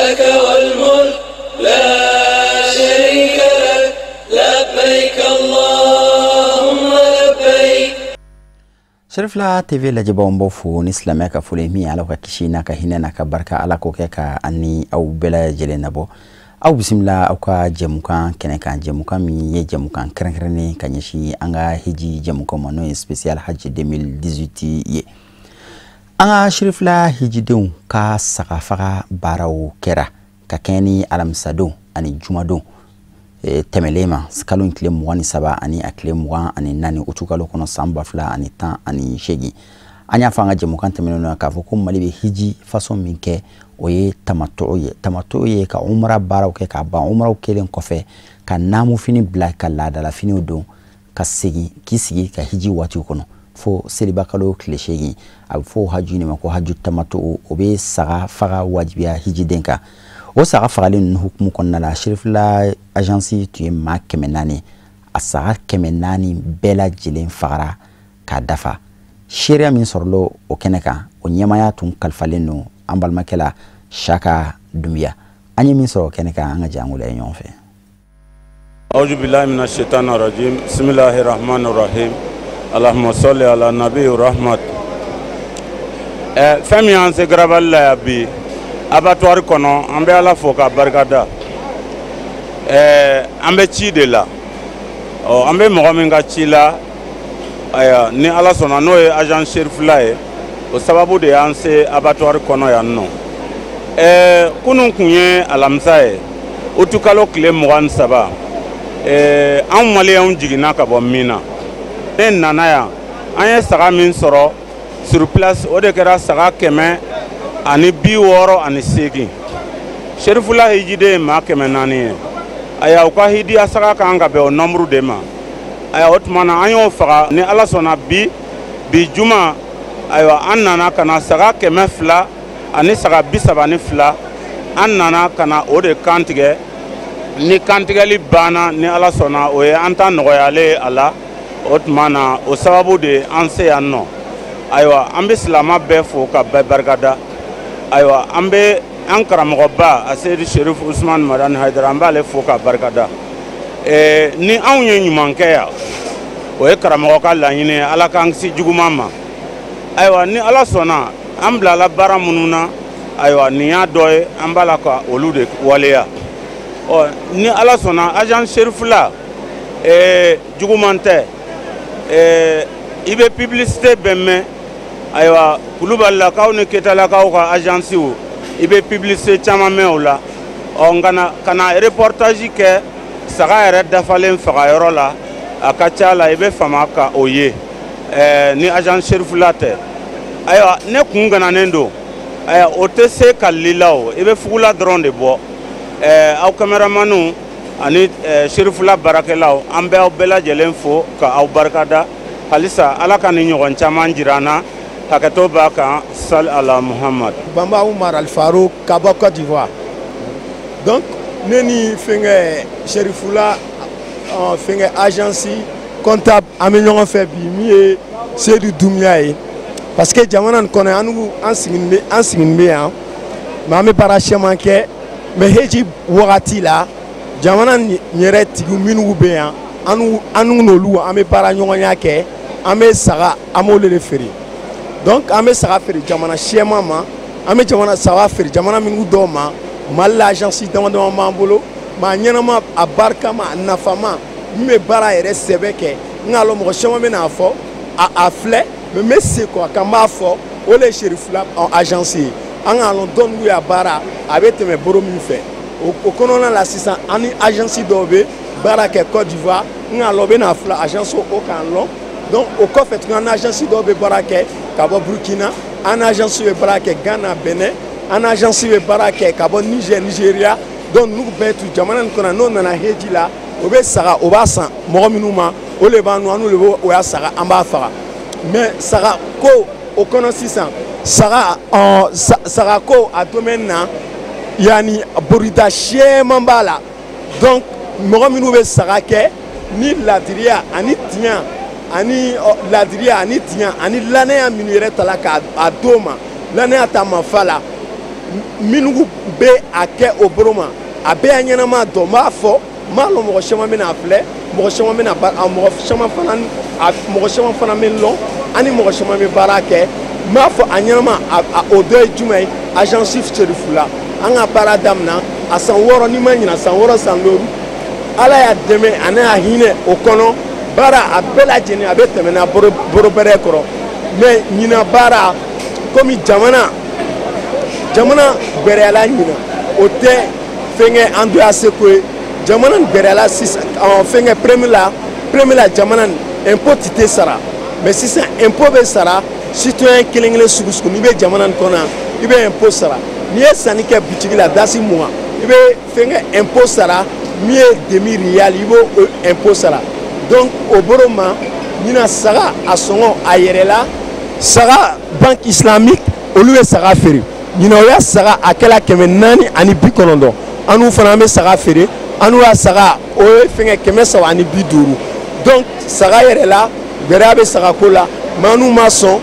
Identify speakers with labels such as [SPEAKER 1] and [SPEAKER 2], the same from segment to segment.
[SPEAKER 1] لك والملك لا شريك لك لبيك اللهم لبيك.
[SPEAKER 2] Cherifla TV la jaba ombo fu ni islamia ka fule mi ala ka kishina ka hinena ka barka ala ko ke ka ani au bela jele nabo au bismillah au ka jemukan kene kan jemukan mi ye jemukan krenkrene kanyeshi anga hiji jemukan mono special Hadj 2018 ye anga Cherifla hiji deun ka sakafaga barau kera ka keni alamsado ani jumado temelema skalon kile mwani saba ani akile mwa ani nani utukalo kono samba fla ani tan ani shegi anya fanga jemukan temeno ka foko malibe hiji façon minke oye tamato ye ka umra baraw ke ka ba umra kelen kofe ka namu fini black kala dala fini odo ka sigi kisigi ka hiji wati kono fo seliba kalo kile shegi ab fo haju ni mako haju tamato obe saga faga wajibiya hiji denka o saga fagalin hukumu konna la Cherifla agence tu ma kemenani asaga kemenani bela jilen fagara ka dafa sheria min sorlo o keneka o nyamaya tun kalfaleno ambal makela shaka dumia anyi min soro keneka anga jangula nyonfe.
[SPEAKER 3] A'udhu billahi minash shaitani rajim. Bismillahir rahmanir rahim. Allahumma salli ala nabiyyi rahmat. Fami an se grabal la bi abattoir kono ambe ala foka barkada ambe ci de la o ambe mo min ga ci la aya ni ala sona no e agent Cherifla e o sababu de anse abattoir kono ya no kunun kunye alamsa e otukalo kile mogan saba an malien jigina ka bo mina ne nana ya anye saga min soro sur place o de kera saga keme ani bi woro ani segi Cherifla hijide ma keme nani aya uka hidi asaka kanga be o nombre de ma aya otmana anyo faga ni ala sona bi juma ayo annana kana saga keme fla ani saga bisaba ni fla annana kana o de kantige ni kantigali bana ni ala sona o ye anta nogoyale ala otmana o sababu de anse yanno aywa ambe salama be fo ka barkada aywa ambe an karamogo ba asedi Cherif Ousmane Madan Haidara amba le fo ka barkada ni anw ye ɲuman kɛ ya o ye karamogo ka laɲini ala k'an kisi juguman ma aywa ni ala sɔnna an bilala baara minnu na aywa nin y'a dɔ ye an b'a la ka olu de waleya ni ala sɔnna agent Cherifla juguman tɛ i bɛ publicité bɛɛ mɛn aywa Kulubalilakaw ni Ketalakaw ka agence wo i bɛ publicité caman mɛn o la kana reportage kɛ saga yɛrɛ dafalen fagayɔrɔ la a ka ca la i bɛ fama ka o ye ni agent Cherifla tɛ aywa ne kun gananen don o tɛ se kalili la o i bɛ fugula dɔrɔn de bɔ aw caméramanu ani Cherifla baarakɛlaw an bɛ aw bɛɛ lajɛlen fo ka aw barikada halisa ala ka ni ɲɔgɔn caman jira na hakɛto b'a kan sal ala Muhammad
[SPEAKER 4] Bamba Oumar Al Farouk Kaba Côte d'Ivoire. Donc ne ni fɛngɛ Cherifla fɛngɛ agence comptable an bɛ ɲɔgɔn fɛ bi min ye Seydou Doumbia ye parce que jamana nin kɔnɔ an sigin bɛ yan mais an bɛ baara caman kɛ mais heji wagati la jamana nin yɛrɛ tigi minnu bɛ yan an n'olu an bɛ baara ɲɔgɔnya kɛ an bɛ saga an b'olu de feere donc an bɛ saga feere jamana sɛman ma an bɛ saga feere jamana minnu dɔw ma Mali la agence dama dama b'an bolo mais a ɲɛnama a barikama a nafama min bɛ baara yɛrɛ sɛbɛn kɛ n k'a lɔn mɔgɔ caman bɛ n'a fɔ a filɛ mais n bɛ se quoi kan b'a fɔ o de ye Cherifla agence ye an k'a lɔn dɔn n'u y'a baara a bɛ tɛmɛ boro min fɛ o kɔnɔna la sisan an ni agence dɔw bɛ baara kɛ Côte d'Ivoire n k'a lɔn o bɛ n'a filɛ agence o k'an lɔn donc o kɔfɛ tuguni an ni agence dɔw bɛ baara kɛ ka bɔ Burkina an ni agence bɛ baara kɛ Ghana Benin an ni agence bɛ baara kɛ ka bɔ Niger Nigeria donc n'u bɛɛ tu jamana nin kɔnɔ n'o nana heji la o bɛ saga o b'a san mɔgɔ minnu ma o le b'an nu an n'olu bɛ o y'a saga an b'a faga mais saga ko o kɔnɔ sisan saga ko a domaine na yani borita sɛman b'a la donc mɔgɔ minnu bɛ saga kɛ ni ladiriya ani tiɲɛ ani ladiriya ani tiɲɛ ani lanaya minnu yɛrɛ tala k'a d'o ma lanaya ta ma fa la minnu bɛ a kɛ o bolo ma a bɛɛ y'a ɲɛnama dɔn n b'a fɔ n b'a lɔn mɔgɔ caman bɛna a filɛ mɔgɔ caman bɛna mɔgɔ caman fana bɛ lɔn ani mɔgɔ caman bɛ baara kɛ n b'a fɔ a ɲɛnama o dɔ ye jumɛn ye agence Cherifla an ka baara daminɛ a san 6 ni ma ɲina san 6 san 5 ala y'a dɛmɛ ani y'a hinɛ o kɔnɔ baara a bɛɛ lajɛlen a bɛ tɛmɛ n'a boro bɛrɛ kɔrɔ mais ɲina baara komi jamana gbɛrɛla ɲina o tɛ fɛnkɛ an do ya se ko ye jamana gbɛrɛla sisan fɛnkɛ premier la jamana impôt tɛ sara mais sisan impôt bɛ sara citoyen kelen kelen sugu sugu n'i bɛ jamana in kɔnɔ i bɛ impôt sara n'i ye sanni kɛ butigi la dasi mugan i bɛ fɛnkɛ impôt sara min ye 2000 riyal i b'o impôt sara donc o boro ma ɲina saga a sɔngɔ a yɛrɛ la saga banque islamique olu ye saga feere ɲina o y'a saga a kɛla 490 anu fana an bɛ saga feere anu y'a saga o ye fɛnkɛ 350 donc saga yɛrɛ la gbɛrɛya bɛ saga ko la mais anu ma sɔn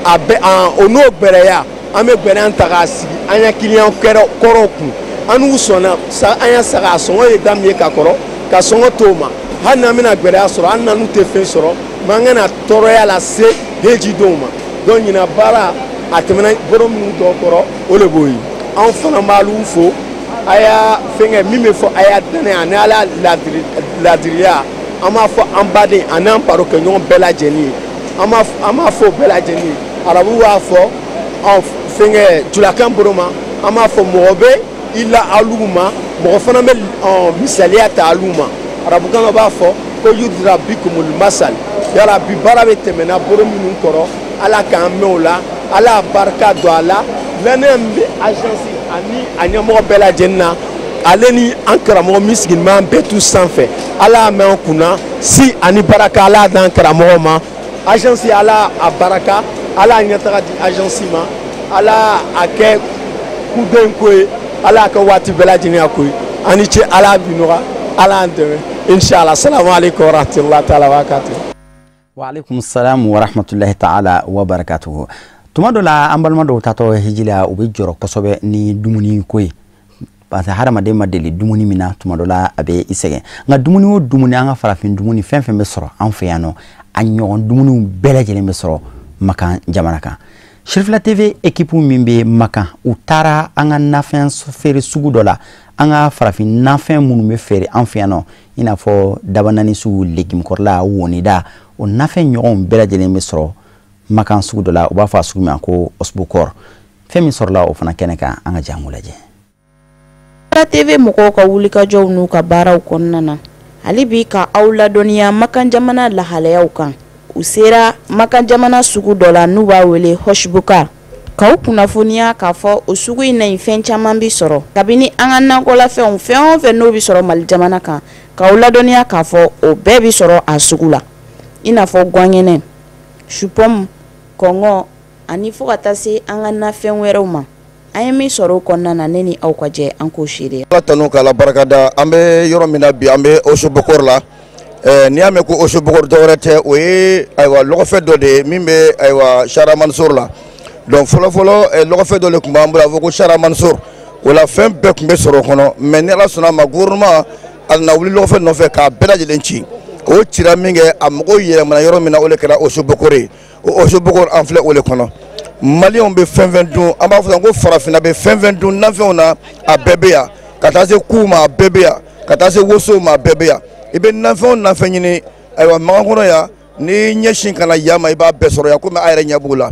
[SPEAKER 4] a bɛ o n'o gbɛrɛya an bɛ gbɛrɛya ta k'a sigi an ya client kɔrɔw kun anu sɔnna an ya saga a sɔngɔ ye daminɛ ka kɔrɔ ka sɔngɔ t'o ma hali n'an bɛna gbɛrɛya sɔrɔ an nanu tɛ fɛn sɔrɔ mais an kana tɔɔrɔya lase hejidenw ma donc ɲina baara a tɛmɛna boro minnu dɔw kɔrɔ o de b'o ye anw fana b'alu fo a y'a fɛnkɛ min bɛ fɔ a y'a danaya ani ala ladiriya an b'a fɔ an baden ani an baro kɛ ɲɔgɔn bɛɛ lajɛlen ye an b'a fɔ bɛɛ lajɛlen ye arabu b'a fɔ fɛnkɛ julakan boro ma an b'a fɔ mɔgɔ bɛ i la alu ma mɔgɔ fana bɛ misaliya ta alu ma arabukan b'a fɔ ko yudira bikumul masal yala bi baara bɛ tɛmɛna boro minnu kɔrɔ ala k'an mɛn o la ala barika don a la lɛnɛ min bɛ agence ani a ɲɛmɔgɔ bɛɛ lajɛlen na ale ni an karamɔgɔ min sigilen bɛ an bɛɛ tu sanfɛ ala y'a mɛn an kunna si ani baraka ala y'a d'an karamɔgɔ ma agence ala a baraka ala y'a ɲɛtaga di agence ma ala a kɛ kuden ko ye ala y'a kɛ waati bɛɛ lajɛlen ko ye ani ce ala bi nɔgɔya ala y'an dɛmɛ inshallah salamu alaikum wa rahmatullahi ta'ala wa barakatuh.
[SPEAKER 2] Wa alaikum salam wa rahmatullahi ta'ala wa barakatuhu. Tuma dɔ la an balima dɔw tatɔ hiji la u bɛ jɔrɔ kosɛbɛ ni dumuni ko ye parce que hadamaden ma deli dumuni min na tuma dɔ la a bɛ i sɛgɛn nka dumuni o dumuni an ka farafin dumuni fɛn fɛn bɛ sɔrɔ an fɛ yan nɔ a ɲɔgɔn dumuniw bɛɛ lajɛlen bɛ sɔrɔ Makan jamana kan. Cherifla TV équipe min bɛ Makan u taara an ka nafɛn feere sugu dɔ la an ka farafin nafɛn minnu bɛ feere an fɛ yan nɔ i n'a fɔ dabanani sugu légume kɔrɔla wonida o nafɛn ɲɔgɔnw bɛɛ lajɛlen bɛ sɔrɔ Makan sugu dɔ la u b'a fɔ a sugu min ko osbukor fɛn min sɔrɔla o fana kɛnɛ kan an ka jango lajɛ.
[SPEAKER 5] TV mɔgɔw ka wulikajɔw n'u ka baaraw kɔnɔna na hali bi ka aw ladɔnniya Makan jamana lahalayaw kan u sera Makan jamana sugu dɔ la n'u b'a wele Hoshbukar k'aw kunnafoniya k'a fɔ o sugu in na fɛn caman bi sɔrɔ kabini an ka nakɔlafɛnw fɛn o fɛn n'o bi sɔrɔ Mali jamana kan k'aw ladɔnniya k'a fɔ o bɛɛ bi sɔrɔ a sugu la i n'a fɔ guanɲɛnɛ supɔmu kɔngɔ ani fo ka taa se an ka nafɛn wɛrɛw ma an ye min sɔrɔ o kɔnɔna na ne ni aw ka jɛ an k'o seereya.
[SPEAKER 6] Ala tanu k'ala barikada an bɛ yɔrɔ min na bi an bɛ Osbukor la n'i y'a mɛn ko Osbukor dɔwɛrɛ tɛ o ye ayiwa lɔgɔfɛ dɔ de ye min bɛ ayiwa Sara Mansur la donc fɔlɔfɔlɔ lɔgɔfɛ dɔ de tun b'an bolo a fɔ ko Sara Mansur o la fɛn bɛɛ tun bɛ sɔrɔ o kɔnɔ mais ni Ala sɔnna a ma gouvernement a nana wuli lɔgɔfɛ nɔfɛ k'a bɛɛ lajɛlen ci o cira min kɛ a mɔgɔw yɛlɛmana yɔrɔ min na o de kɛra Osbukor ye o Osbukor an filɛ o de kɔnɔ Maliens bɛ fɛn fɛn dun an b'a fɔ ko farafinna bɛ fɛn fɛn dun nafɛnw na a bɛɛ bɛ yan ka taa se kuw ma a bɛɛ bɛ yan ka taa se wosow ma a bɛɛ bɛ yan i bɛ nafɛnw nafɛn ɲini ayiwa Makan kɔnɔ yan n'i ɲɛsin kana yan ma i b'a bɛɛ sɔrɔ yan komi a yɛrɛ ɲɛ b'u la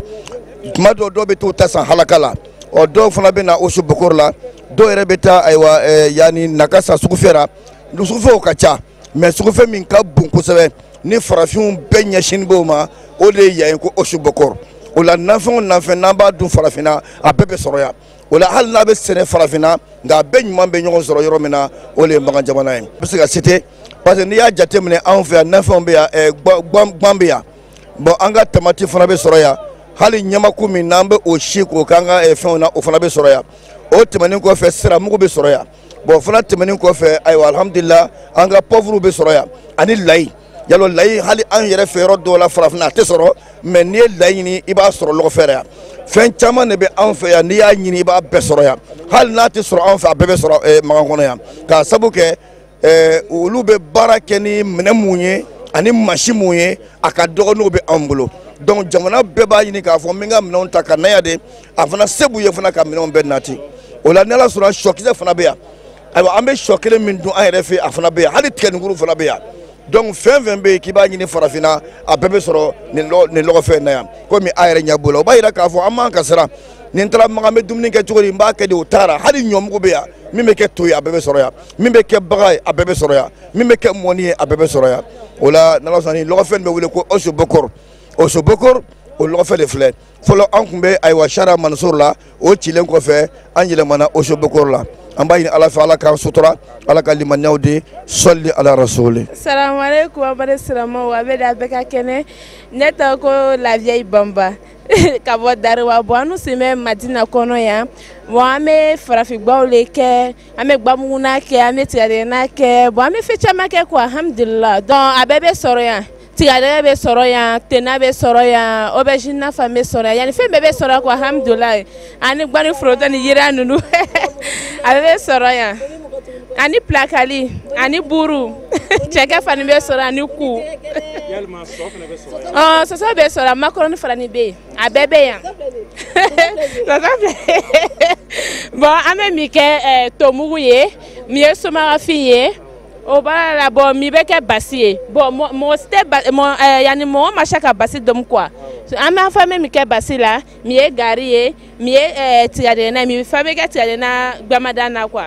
[SPEAKER 6] tuma dɔw bɛ t'u ta san halaka la ɔ dɔw fana bɛ na Osbukor la dɔw yɛrɛ bɛ taa ayiwa yanni nakasa sugufɛ la sugufɛw ka ca mais sugufɛ min ka bon kosɛbɛ ni farafinw bɛɛ ɲɛsin b'o ma o de ye yan ko Osbukor o la nafɛnw nafɛn n'an b'a dun farafinna a bɛɛ bɛ sɔrɔ yan o la hali n'a bɛ sɛnɛ farafinna nka a bɛɛ ɲuman bɛ ɲɔgɔn sɔrɔ yɔrɔ min na o de ye Makan jamana ye. A bɛ se ka citer parce que n'i y'a jateminɛ anw fɛ yan nafɛnw bɛ yan guan bɛ yan bon an ka tamati fana bɛ sɔrɔ yan hali ɲamaku min n'an bɛ o si k'o k'an ka fɛnw na o fana bɛ sɔrɔ yan o tɛmɛnen kɔfɛ siramugu bɛ sɔrɔ yan bon fana tɛmɛnen kɔfɛ ayiwa alhamdulila an ka pɔvuru bɛ sɔrɔ yan ani layi yalo layi hali an yɛrɛ fɛ yɔrɔ dɔw la farafinna a tɛ sɔrɔ mais n'i ye layi ɲini i b'a sɔrɔ lɔgɔfɛ yan fɛn caman de bɛ an fɛ yan n'i y'a ɲini i b'a bɛɛ sɔrɔ yan hali n'a tɛ sɔrɔ an fɛ a bɛɛ bɛ sɔrɔ magan kɔnɔ yan k'a sabu kɛ olu bɛ baara kɛ ni minɛn mun ye ani masi mun ye a ka dɔgɔ n'o bɛ an bolo donc jamana bɛɛ b'a ɲini k'a fɔ n bɛ n ka minɛnw ta ka na yan de a fana se b'u ye fana ka minɛnw bɛɛ nati o la ni Ala sɔnna sɔkisɛ fana bɛ yan ayiwa an bɛ sɔ kelen min dun an yɛrɛ fɛ a fana bɛ yan hali tigɛnikuru fana bɛ yan donc fɛn fɛn bɛ yen k'i b'a ɲini farafinna a bɛɛ bɛ sɔrɔ nin lɔgɔfɛn na yan komi a yɛrɛ ɲɛ b'o la o b'a yira k'a fɔ an m'an ka siran nin taara magan bɛ dumuni kɛ cogo di n b'a kɛ de o taara hali ɲɔmugu bɛ yan min bɛ kɛ to ye a bɛɛ bɛ sɔrɔ yan min bɛ kɛ baga ye a bɛɛ bɛ sɔrɔ yan min bɛ kɛ mɔni ye a bɛɛ bɛ sɔrɔ yan o la n'Ala sɔnna nin lɔgɔfɛn bɛ wele ko osobokor o lɔgɔfɛ de filɛ fɔlɔ an tun bɛ ayiwa sara Mansur la o cilen kɔfɛ an yɛlɛmana osobokor la an b'a ɲini Ala fɛ Ala k'an sutura Ala ka limaniyaw di sɔli ala rasuli.
[SPEAKER 7] Salamu alaikum abade silamɛw a bɛ da bɛɛ ka kɛnɛ ne tɔgɔ ko la vieille Bamba ka bɔ Dariwa bon an si bɛ Madina kɔnɔ yan bon an bɛ farafinbaw le kɛ an bɛ gbamuguna kɛ an bɛ tigadɛgɛna kɛ bon an bɛ fɛn caman kɛ quoi alhamdulillah donc a bɛɛ bɛ sɔrɔ yan tigadɛgɛ bɛ sɔrɔ yan tena bɛ sɔrɔ yan aubergine nafa bɛ sɔrɔ yan yani fɛn bɛɛ bɛ sɔrɔ quoi alhamdulillah ani gbani foronto ni yira ninnu a bɛɛ bɛ sɔrɔ yan ani plakali ani buru cɛkɛ fana bɛ sɔrɔ ani ku sɔsɔ bɛ sɔrɔ macaroni fana ni bɛ yen a bɛɛ bɛ yan bon an bɛ min kɛ tomugu ye min ye somagafin ye o b'a la bon min bɛ kɛ basi ye bon mɔgɔ si tɛ yanni mɔgɔ ma se ka basi dɔn quoi an b'a fɔ min kɛ basi la min ye gari ye min ye tigadɛgɛna min fɛn bɛ kɛ tigadɛgɛna gbamadan na quoi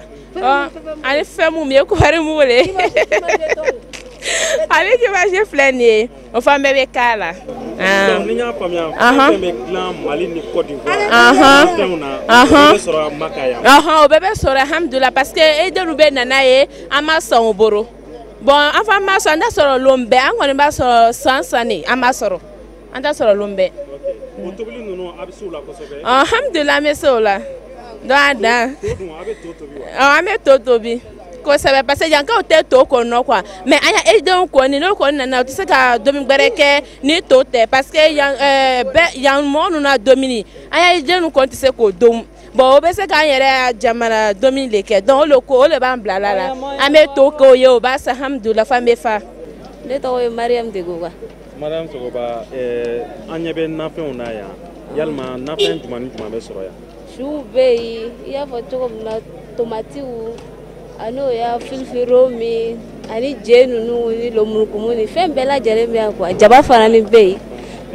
[SPEAKER 7] ani fɛn mun ye kɔri mugu le ale Dimanche filɛ nin ye o fan bɛɛ bɛ k'a la
[SPEAKER 8] ni n y'a faamuya fɛn bɛ dilan Mali ni Côte d'Ivoire fɛnw na o bɛ sɔrɔ Maka yan
[SPEAKER 7] o bɛɛ bɛ sɔrɔ alhamdulillah parce que edenu bɛ nana ye an ma sɔn o bolo bon an fana ma sɔn an tɛ sɔrɔ lon bɛɛ an kɔni b'a sɔrɔ san de an b'a sɔrɔ an tɛ sɔrɔ lon bɛɛ
[SPEAKER 8] o tobili ninnu a bɛ se o la kosɛbɛ
[SPEAKER 7] alhamdulillah an bɛ se o la donc a dan an bɛ to tobi kosɛbɛ parce que yankaw tɛ to kɔnɔ quoi mais an ya edenw kɔni n'o kɔni nana o tɛ se ka domi gbɛrɛ kɛ ni to tɛ parce que yan mɔgɔ ninnu na domini an ya edenw kɔni tɛ se k'o dom bon o bɛ se k'an yɛrɛ jamana domini de kɛ donc o le b'an bila la an bɛ to k'o ye o b'a sa alhamdulillah f'an bɛ fa.
[SPEAKER 9] Ne tɔgɔ ye Mariam Degoba.
[SPEAKER 8] Mariam Degoba an ɲɛ bɛ nafɛnw na yan yalima nafɛn jumɛn ni jumɛn bɛ sɔrɔ yan.
[SPEAKER 9] Siw bɛ yen i y'a fɔ cogo min na tomatiw ani o ya filifiro min ani je ninnu ni lomurukumu ni fɛn bɛɛ lajɛlen bɛ yan quoi jaba fana ni bɛ yen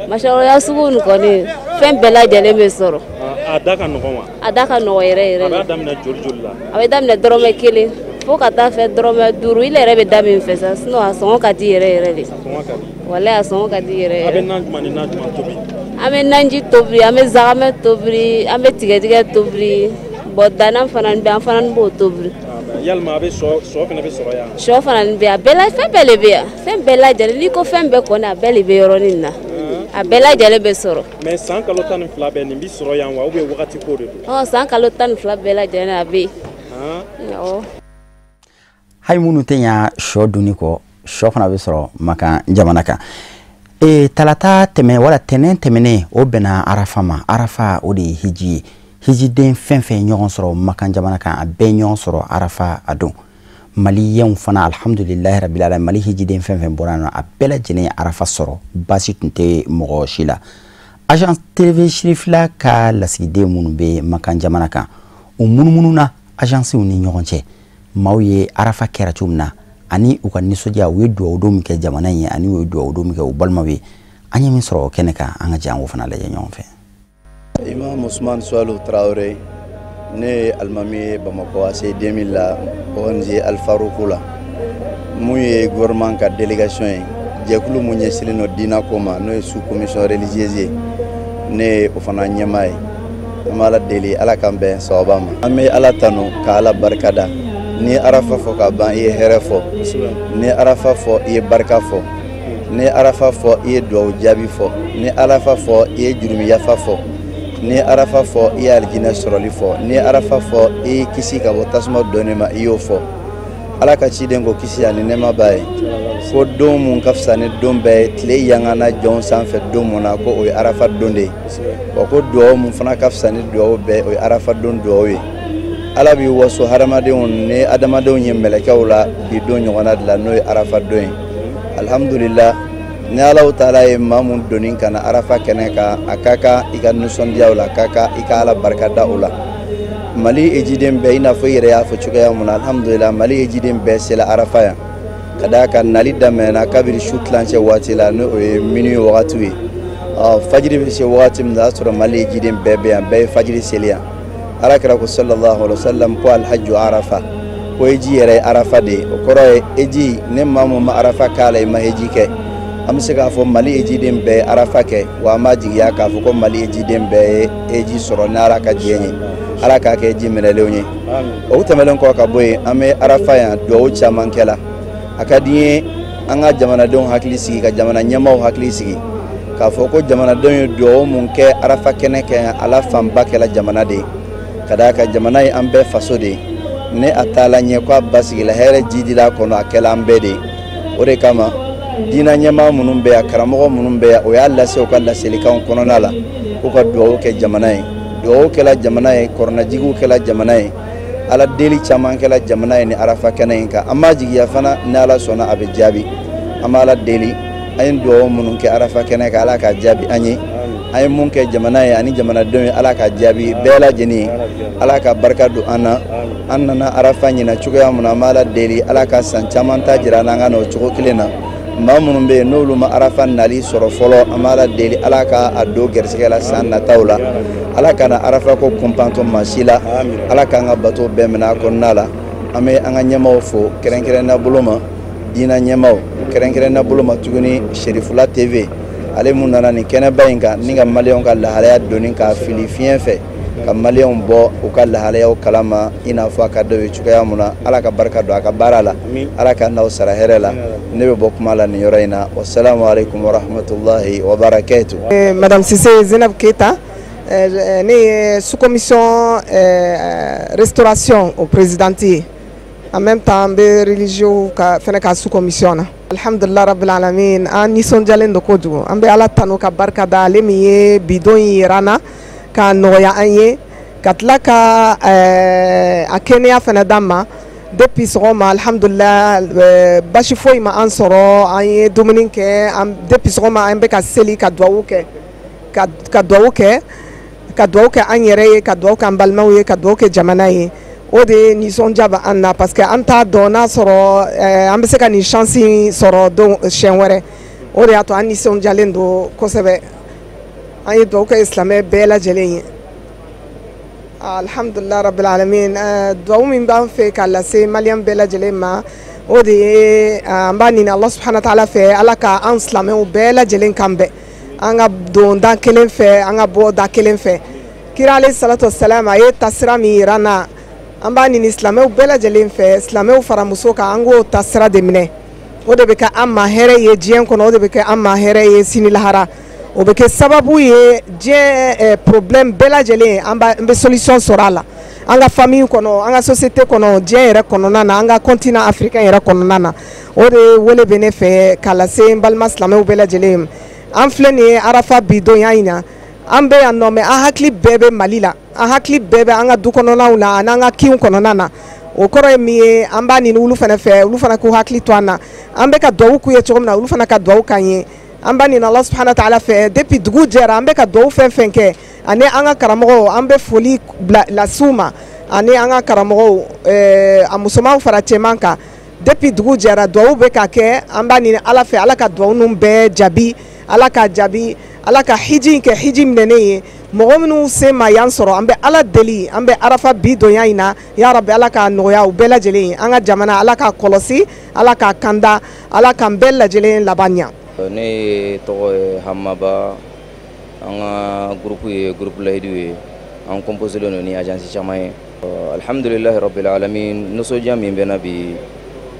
[SPEAKER 9] mashallah sugu ni kɔni fɛn bɛɛ lajɛlen bɛ sɔrɔ.
[SPEAKER 8] A da ka nɔgɔn wa. A
[SPEAKER 9] da ka nɔgɔn yɛrɛ yɛrɛ.
[SPEAKER 8] A b'a daminɛ joli la.
[SPEAKER 9] A bɛ daminɛ dɔrɔmɛ 1 fo ka taa fɛ dɔrɔmɛ 5 ile yɛrɛ bɛ da min fɛ sa sinon a sɔngɔ ka di yɛrɛ yɛrɛ de.
[SPEAKER 8] Sɔngɔ ka di.
[SPEAKER 9] Walayi a sɔngɔ ka di yɛrɛ yɛrɛ.
[SPEAKER 8] A bɛ na jumɛn ni na jumɛn tobi.
[SPEAKER 9] An bɛ naji tobili an bɛ zagamɛ tobili an bɛ tigɛtigɛ tobili bon danan fana bɛ an fana b'o tobili.
[SPEAKER 8] Yalima a bɛ sɔ fana bɛ sɔrɔ yan.
[SPEAKER 9] Sɔ fana bɛ yan fɛn bɛɛ le bɛ yan fɛn bɛɛ lajɛlen n'i ko fɛn bɛɛ kɔni a bɛɛ le bɛ yɔrɔnin na a bɛɛ lajɛlen bɛ sɔrɔ.
[SPEAKER 8] mais san kalo 12 bɛɛ nin bɛ sɔrɔ yan wa ou bien wagati ko de don.
[SPEAKER 9] san kalo 12 bɛɛ lajɛlen a bɛ yen.
[SPEAKER 2] hay minnu tɛ ɲa sɔ dunni kɔ sɔ fana bɛ sɔrɔ Maka jamana kan. talata tɛmɛ wala tɛnɛn tɛmɛnen o bɛnna arafa ma arafa o de ye hiji ye hijiden fɛn fɛn ɲɔgɔn sɔrɔ Maka jamana kan a bɛɛ ɲɔgɔn sɔrɔ arafa a don maliyɛnw fana alhamdulilahi rabbil alamin mali hijiden fɛn fɛn bɔra yen a bɛɛ lajɛlen ye arafa sɔrɔ basi tun tɛ mɔgɔ si la agence tv Cherifla ka lasigiden minnu bɛ Maka jamana kan u munumunu na agencew ni ɲɔgɔn cɛ maaw ye arafa kɛra cogo min na ani u ka nisɔndiya u ye duwawu don min kɛ jamana in ye ani u ye duwawu don min kɛ u balimaw ye an ye min sɔrɔ o kɛnɛ kan an ka jɛ an k'o fana lajɛ ɲɔgɔn fɛ.
[SPEAKER 10] Imam Ousmane Soualou Traoré ne ye alimami ye Bamakɔ a se 2000 la ONG Alfaroukou la mun ye gouvernement ka délégation ye jɛkulu mun ɲɛsinnen don diina ko ma n'o ye sous commission religieuse ye ne ye o fana ɲɛmaa ye an bɛ Ala deli Ala k'an bɛn sababa ma an bɛ Ala tanu ka Ala barikada ni arafa fɔ ka ban i ye hɛrɛ fɔ ni arafa fɔ i ye barika fɔ ni arafa fɔ i ye duwawu jaabi fɔ ni arafa fɔ i ye jurumi yafa fɔ ni arafa fɔ i ye alijinɛ sɔrɔli fɔ ni arafa fɔ i ye kisi ka bɔ tasuma dɔnni ma i y'o fɔ ala ka ciden ko kisi ani nɛma b'a ye ko don mun ka fisa ni don bɛɛ ye tile yangana jɔn sanfɛ don mun na ko o ye arafa don de ye wa ko duwawu mun fana ka fisa ni duwawu bɛɛ o ye arafa don duwawu ye ala b'i waso hadamadenw ni adamadenw ye mɛlɛkɛw la bi don ɲɔgɔnna de la n'o ye arafa don ye alhamdulillah ni Alahu taala ye maa mun donni ka na arafa kɛnɛ kan a ka kan i ka nisɔndiya o la a ka kan i ka ala barikada o la Mali ejiden bɛɛ i n'a fɔ i yɛrɛ y'a fɔ cogoya mun na alhamdulillah Mali ejiden bɛɛ sela arafa yan ka d'a kan nali daminɛna kabiri su tilancɛ waati la n'o ye minuit wagatiw ye fajiri bɛ se wagati min na o y'a sɔrɔ Mali ejiden bɛɛ bɛ yan bɛɛ ye fajiri seli yan alakira ko sallallahu alaihi wasallam ko alhajju arafa ko eji yɛrɛ ye arafa de ye o kɔrɔ ye eji ne maa mun ma arafa k'a la i ma eji kɛ an bɛ se k'a fɔ Mali ejiden bɛɛ ye arafa kɛ wa an b'a jigiya k'a fɔ ko Mali ejiden bɛɛ ye eji sɔrɔ ni ala ka diɲɛ ye ala k'a kɛ eji minɛlenw ye o tɛmɛlen kɔ ka bɔ yen an bɛ arafa yan duwawu caman kɛla a ka di n ye an ka jamanadenw hakili sigi ka jamana ɲɛmaaw hakili sigi k'a fɔ ko jamanadenw ye duwawu mun kɛ arafa kɛnɛ kan ala fanba kɛla jamana de ye ka d'a kan jamana ye an bɛɛ faso de ye ne a taala ɲɛ ko a basigila hɛrɛ jidila a kɔnɔ a kɛla an bɛɛ de ye o de kama diinɛ ɲɛmaa minnu bɛ yan karamɔgɔ minnu bɛ yan o y'a lase u ka laselikanw kɔnɔna la k'u ka duwawu kɛ jamana ye duwawu kɛla jamana ye kɔrɔnajigiw kɛla jamana ye ala deli caman kɛla jamana ye ni arafa kɛnɛ in kan an b'a jigiya fana ni ala sɔnna a bɛ jaabi an b'a ala deli an ye duwawu minnu kɛ arafa kɛnɛ kan ala ka jaabi an ye an ye mun kɛ jamana ye ani jamanadenw ye ala ka jaabi bɛɛ lajɛlen ye ala ka barika don an na an nana arafa ɲina cogoya min na an b'a ala deli ala ka san caman ta jira n'an ka n'o cogo kelen na maa minnu bɛ yen n'olu ma arafa nali sɔrɔ fɔlɔ an b'a ala deli ala ka a don gɛrisigɛ la san nataw la ala kana arafa ko kunpantɔ maa si la ala k'an ka bato bɛɛ minɛ a kɔnɔna la an bɛ an ka ɲɛmaaw fo kɛrɛnkɛrɛnnenya bolo ma diinɛ ɲɛmaaw kɛrɛnkɛrɛnnenya bolo ma tuguni Cherifla TV ale mun nana nin kɛnɛba in kan ni ka maliyɛnw ka lahalaya donni k'a fili fiɲɛ fɛ ka maliyɛnw bɔ u ka lahalayaw kalama i n'a fɔ a ka dɔ ye cogoya mun na ala ka barika don a ka baara la ala ka n'aw sara hɛrɛ la ne bɛ bɔ kuma la nin yɔrɔ in na wassalamu alaikum warahmatullahi wabarakatuh.
[SPEAKER 11] Madame Cissé Zainab Keita ne ye sous-commission restauration au présidente ye en même temps n bɛ religieux ka fɛnɛ ka sous-commission na alhamdulillah rabbil alamin an nisɔndiyalen don kojugu an bɛ ala tanu ka barika da ale min ye bidon in yira an na k'a nɔgɔya an ye ka tila ka a kɛnɛya fɛnɛ d'an ma depuis sɔgɔma alhamdulillah basi foyi ma an sɔrɔ an ye dumuni kɛ depuis sɔgɔma an bɛ ka seli ka duwawu kɛ ka duwawu kɛ an yɛrɛ ye ka duwawu kɛ an balimaw ye ka duwawu kɛ jamana ye o de ye nisɔndiya bɛ an na parce que an t'a dɔn n'a sɔrɔ an bɛ se ka nin chance sɔrɔ don siɲɛ wɛrɛ o de y'a to an nisɔndiyalen don kosɛbɛ an ye duwawu kɛ silamɛ bɛɛ lajɛlen ye alhamdulillah rabbil alamin duwawu min b'an fɛ k'a lase maliyɛn bɛɛ lajɛlen ma o de ye an b'a ɲini ala subhanahu wa ta'ala fɛ ala ka an silamɛw bɛɛ lajɛlen kan bɛn an ka don da kelen fɛ an ka bɔ da kelen fɛ kira alayhi salatu wassalam a ye tasira min yira an na an b'a ɲini silamɛw bɛɛ lajɛlen fɛ silamɛw fara muso kan an k'o tasira de minɛ o de bɛ kɛ an ma hɛrɛ ye diɲɛ kɔnɔ o de bɛ kɛ an ma hɛrɛ ye sini lahara o bɛ kɛ sababu ye diɲɛ problème bɛɛ lajɛlen an bɛ solution sɔrɔ a la an ka famille kɔnɔ an ka société kɔnɔ diɲɛ yɛrɛ kɔnɔna na an ka continent africain yɛrɛ kɔnɔna na o de wele bɛ ne fɛ k'a lase n balima silamɛw bɛɛ lajɛlen an filɛ nin ye arafa bidon in na an bɛ yan nɔ mɛ an hakili bɛɛ bɛ Mali la an hakili bɛɛ bɛ an ka du kɔnɔnaw la ani an ka kinw kɔnɔna na o kɔrɔ ye min ye an b'a ɲini olu fana fɛ olu fana k'u hakili to an na an bɛ ka duwawu k'u ye cogo min na olu fana ka duwawu k'an ye an b'a ɲini ala subhanahu wa ta'ala fɛ depuis dugu jɛra an bɛ ka duwawu fɛn fɛn kɛ ani an ka karamɔgɔw an bɛ foli las'u ma ani an ka karamɔgɔw a musomanw fara cɛman kan depuis dugu jɛra duwawu bɛ ka kɛ an b'a ɲini ala fɛ ala ka duwawu ninnu bɛɛ jaabi ala ka jaabi ala ka hiji kɛ hiji minɛnen ye mɔgɔ minnu se ma yan sɔrɔ an bɛ ala deli an bɛ arafa bi donya in na ya rabbi ala ka nɔgɔya u bɛɛ lajɛlen ye an ka jamana ala ka kɔlɔsi ala ka kanda ala k'an bɛɛ lajɛlen laban ɲa.
[SPEAKER 12] ne tɔgɔ ye Hamaba an ka groupe ye groupe layidu ye an composé len ni agence caman ye alhamdulillahi rabbil alamin nisɔndiya min bɛ na bi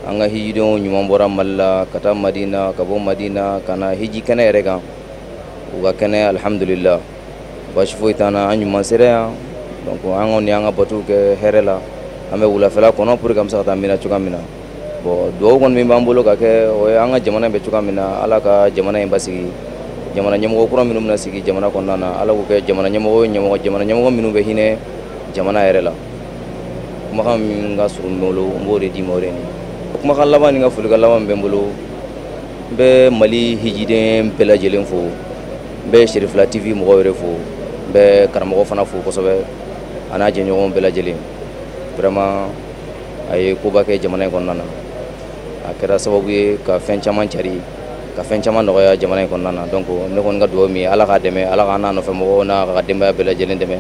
[SPEAKER 12] an ka hijidenw ɲuman bɔra Mali la ka taa Madina ka bɔ Madina ka na hiji kɛnɛ yɛrɛ kan u ka kɛnɛ alhamdulillah basi foyi t'an na an ɲuman sera yan donc an kɔni an ka batow kɛ hɛrɛ la an bɛ wulafɛla kɔnɔ pour que an bɛ se ka taa Mina cogoya min na bon duwawu kɔni min b'an bolo ka kɛ o ye an ka jamana bɛ cogoya min na Ala ka jamana in basigi jamana ɲɛmɔgɔ kura minnu bɛna sigi jamana kɔnɔna na Ala k'o kɛ jamana ɲɛmɔgɔ minnu bɛ hinɛ jamana yɛrɛ la kumakan min ka surun n bolo n b'o de d'i ma o de ni kumakan laban ni ka folikan laban bɛ n bolo n bɛ Mali hijiden bɛɛ lajɛlen fo n bɛ Cherifla TV mɔgɔw yɛrɛ fo n bɛ karamɔgɔ fana fo kosɛbɛ a n'a jɛɲɔgɔn bɛɛ lajɛlen vraiment a ye koba kɛ jamana in kɔnɔna na a kɛra sababu ye ka fɛn caman cari ka fɛn caman nɔgɔya jamana in kɔnɔna na donc ne kɔni ka dugawu min Ala k'a dɛmɛ Ala k'an n'a nɔfɛ mɔgɔw n'a ka denbaya bɛɛ lajɛlen dɛmɛ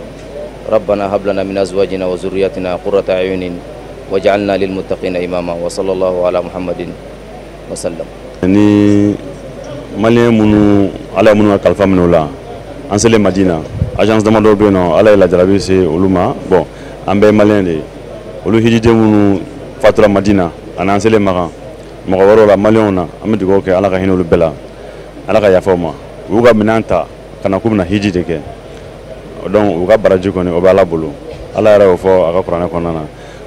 [SPEAKER 12] ربنا هب لنا من ازواجنا وذرياتنا قرة اعين واجعلنا للمتقين اماما وصلى الله على محمد وسلم
[SPEAKER 3] ni malien munu ala munu kalfa minu la an sele Madina agence damado be no ala la jarabi se uluma bon an be malien de olu hijide munu fatura Madina an sele maga mɔgɔ wɛrɛw la malien na an bɛ dugawu kɛ ala ka hinɛ olu bɛɛ la ala ka yafa ma u ka minɛn ta kana k'u bɛna hiji de kɛ donc u ka baraji kɔni o bɛ ala bolo ala yɛrɛ y'o fɔ a ka kuranɛ kɔnɔna na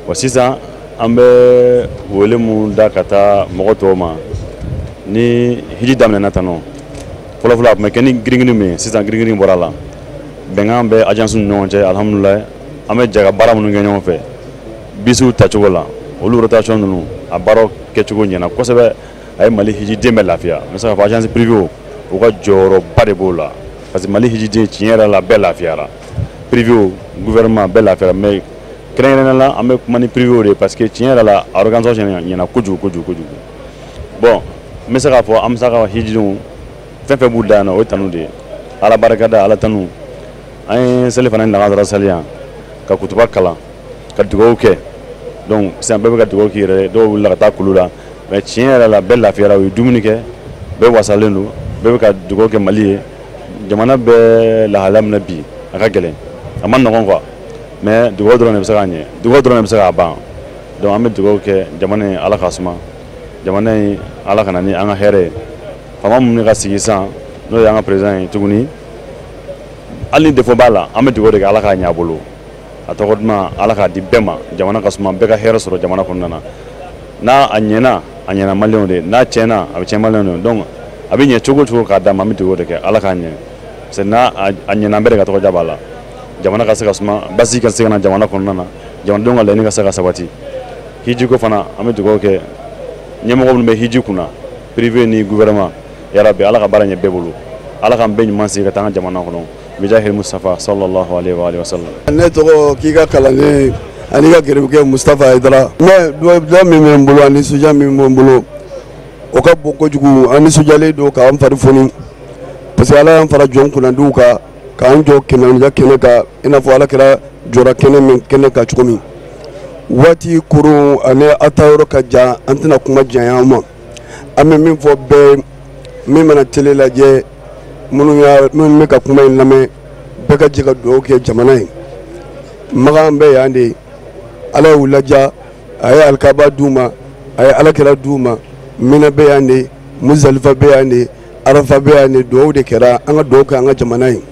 [SPEAKER 3] wa sisan an bɛ wele mun da ka taa mɔgɔ tɔw ma ni hiji daminɛna tan nɔ fɔlɔfɔlɔ a tun bɛ kɛ ni girin-girin min ye sisan girin-girin bɔra a la bɛnkan bɛ agence ni ɲɔgɔn cɛ alhamdulilayi an bɛ jɛ ka baara minnu kɛ ɲɔgɔn fɛ bisiw tacogo la olu rotation ninnu a baaraw kɛcogo ɲɛna kosɛbɛ a ye Mali hijiden bɛɛ lafiya n bɛ se k'a fɔ agence privée u ka jɔyɔrɔba de b'o la parce que Mali hijiden tiɲɛ yɛrɛ la bɛɛ lafiyara privé gouvernement bɛɛ lafiyara mais kɛrɛnkɛrɛnnenya la an bɛ kuma ni privé de parce que tiɲɛ yɛrɛ la a organisation ɲɛna kojugu bon n bɛ se k'a fɔ an bɛ se ka hijidenw fɛn fɛn b'u da yan nɔ o ye tanu de ye ala barika da ala tanu an ye seli fana lankasara seli yan ka kutuba kalan ka dugawu kɛ donc sisan bɛɛ bɛ ka dugawu k'i yɛrɛ ye dɔw wulila ka taa kulu la mais tiɲɛ yɛrɛ la bɛɛ lafiyara u ye dumuni kɛ bɛɛ wasalen don bɛɛ bɛ ka dugawu kɛ Mali ye jamana bɛɛ lahalaya min na bi a ka gɛlɛn a ma nɔgɔn quoi mais dugawu dɔrɔn de bɛ se k'a ɲɛ dugawu dɔrɔn de bɛ se k'a ban donc an bɛ dugawu kɛ jamana in ala ka suma jamana in ala ka na ni an ka hɛrɛ ye faama minnu ka sigi sisan n'o ye an ka président ye tuguni hali ni défaut b'a la an bɛ dugawu de kɛ ala k'a ɲɛ a bolo a tɔgɔ duman ala k'a di bɛɛ ma jamana ka suma bɛɛ ka hɛrɛ sɔrɔ jamana kɔnɔna na n'a a ɲɛna maliyɛnw de n'a tiɲɛna a bɛ tiɲɛ maliyɛnw de donc a bɛ ɲɛ cogo o cogo k'a d'a ma an bɛ dugawu de kɛ ala k'a ɲɛ parce que n'a a ɲɛna an bɛɛ de ka tɔgɔ diya b'a la jamana ka se ka suma basigi ka se ka na jamana kɔnɔna na jamanadenw ka laɲini ka se ka sabati hiji ko fana an bɛ dugawu kɛ ɲɛmɔgɔ minnu bɛ hiji kunna privé ni gouvernement yarabi ala ka baara ɲɛ bɛɛ bolo ala k'an bɛɛ ɲuman sigi ka taa an ka jamana kɔnɔ bijahi Mustafa sallallahu alaihi wa sallam.
[SPEAKER 4] Ne tɔgɔ k'i ka kalanden ani ka gɛrɛbukɛ Mustafa Hayidara ne dɔ min bɛ n bolo ani nisɔndiya min bɛ n bolo o ka bon kojugu an nisɔndiyalen don k'an fari foni parce que ala y'an fara jɔn kunnandiw kan k'an jɔ kɛnɛja kɛnɛ kan i n'a fɔ ala kɛra jɔra kɛnɛ kan cogo min waati kurun ani a taa yɔrɔ ka jan an tɛna kuma janya an ma an bɛ min fɔ bɛɛ min mana tele lajɛ minnu bɛ ka kuma in lamɛn bɛɛ ka jɛ ka dugawu kɛ jamana ye magan bɛ yan de ala y'u laja a ye alikaba d'u ma a ye alakira d'u ma minɛ bɛ yan de muzalifa bɛ yan de arafa bɛ yan de dugawu de kɛra an ka dugawu kɛ an ka jamana ye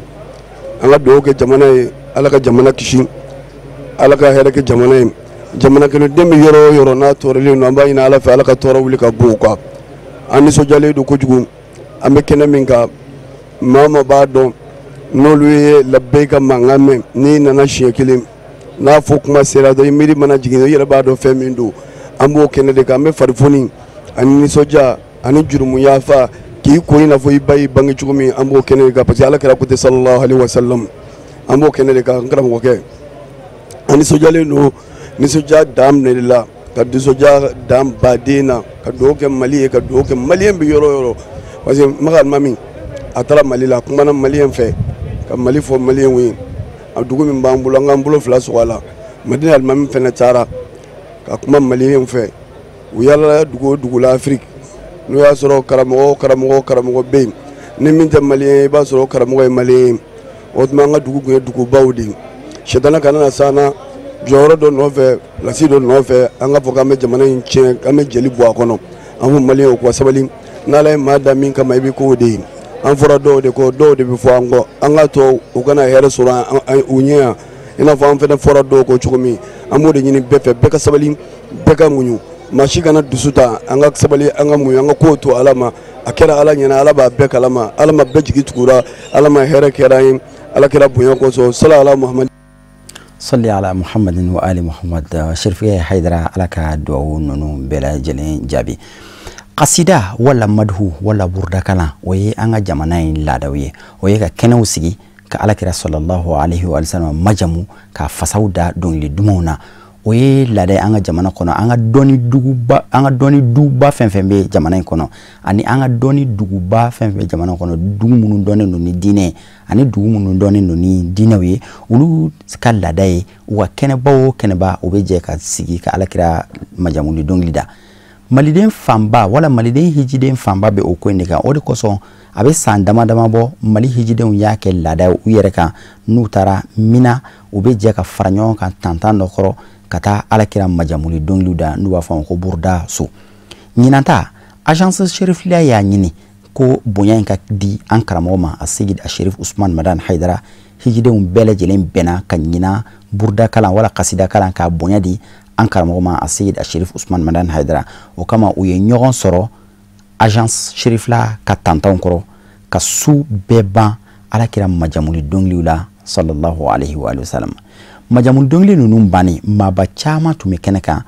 [SPEAKER 4] an ka dugawu kɛ jamana ye ala ka jamana kisi ala ka hɛrɛ kɛ jamana ye jamana kɛlɛden bɛ yɔrɔ o yɔrɔ n'a tɔɔrɔlen don an b'a ɲini ala fɛ ala ka tɔɔrɔ wuli ka bɔ o kan an nisɔndiyalen don kojugu an bɛ kɛnɛ min kan maa ma b'a dɔn n'olu ye labɛn ka mankan mɛn n'i nana siɲɛ kelen n'a fɔ kuma sera dɔrɔn i miiri mana jigin i yɛrɛ b'a dɔn fɛn min don an b'o kɛnɛ de kan an bɛ farifoni ani nisɔndiya ani jurumuyafa k'i ko i n'a fɔ i ba y'i bange cogo min an b'o kɛnɛ de kan parce que ala kɛra ko tɛ sallallahu alaihi wa sallam an b'o kɛnɛ de kan n karamɔgɔkɛ an nisɔndiyalen don nisɔndiya dan minɛ de la ka nisɔndiya dan baden na ka dugawu kɛ Mali ye ka dugawu kɛ maliyɛn bɛ yɔrɔ o yɔrɔ parce que Makan Mami a taara Mali la a kumana maliyɛn fɛ ka Mali fɔ maliyɛnw ye a dugu min b'an bolo an k'an bolo fila sɔgɔ a la Madina alimami fɛnɛ taara ka kuma maliyɛnw fɛ u yala dugu o dugu la Afiriki n'o y'a sɔrɔ karamɔgɔ bɛ yen ni min tɛ maliyɛn ye i b'a sɔrɔ karamɔgɔ ye maliyɛn ye o tuma an ka dugu tun ye dugubaw de ye sitana kana na s'an na jɔyɔrɔ dɔ nɔfɛ lasi dɔ nɔfɛ an ka fɔ k'an bɛ jamana in tiɲɛ k'an bɛ jeli bɔ a kɔnɔ an fɔ maliyɛnw k'u ka sabali n'ala ye maa da min kama i bɛ k'o de ye an fɔra dɔw de kɔ dɔw de bɛ fɔ an kɔ an ka to u kana hɛrɛ sɔrɔ u ɲɛ yan i n'a fɔ an fɛnɛ fɔra dɔw kɔ cogo min an b'o de ɲini bɛɛ fɛ bɛɛ ka sabali bɛɛ ka muɲu mashi kana dusuta anga sabali anga mu anga koto alama akera ala nyana ala ba be kalama alama be jigi tukura alama here kerayin ala kera bunya ko so sallallahu muhammad
[SPEAKER 2] صلي على محمد وآل محمد. شرفي حيدرا لك دعو نونو بلا جلين جابي قصيدة ولا مدهو ولا بردا كلا وي أنغا جمانين لادوية وي كنو سيجي كألك صلى الله عليه وسلم مجمو كفساودا دون لدمونا وي لادي أنغا جمانا كونو أنغا دوني دوبا فن بي جمانين كونو أني أنغا دوني دوبا فن بي جمانا كونو دومونو دوني نوني ديني ani dugu munun dɔɔni noni diinaw ye olu ka laada ye wa kɛnɛba o kɛnɛba o bɛ jɛ ka sigi ka alakira majamuli dɔnkili da maliden fanba wala maliden hijiden fanba bɛ o ko in de kan o de kosɔn a bɛ san dama dama bɔ mali hijidenw y'a kɛ laada u yɛrɛ kan n'u taara mina u bɛ jɛ ka fara ɲɔgɔn kan tantan dɔ kɔrɔ ka taa alakira majamuli dɔnkiliw da n'u b'a fɔ ma ko burda so ɲinanta agence Cherifla y'a ɲini ko bonya in ka di an karamɔgɔ ma a Seyid Sherif Usman Madan Haidara hijidenw bɛɛ lajɛlen bɛnna ka ɲina burda kalan wala kasida kalan ka bonya di an karamɔgɔ ma a Seyid Sherif Usman Madan Haidara o kama u ye ɲɔgɔn sɔrɔ agence Cherifla ka tantanw kɔrɔ ka su bɛɛ ban alakira majamuli dɔnkiliw la sallallahu alaihi wa sallam majamuli dɔnkili ninnu banni maaba caman tun bɛ kɛnɛ kan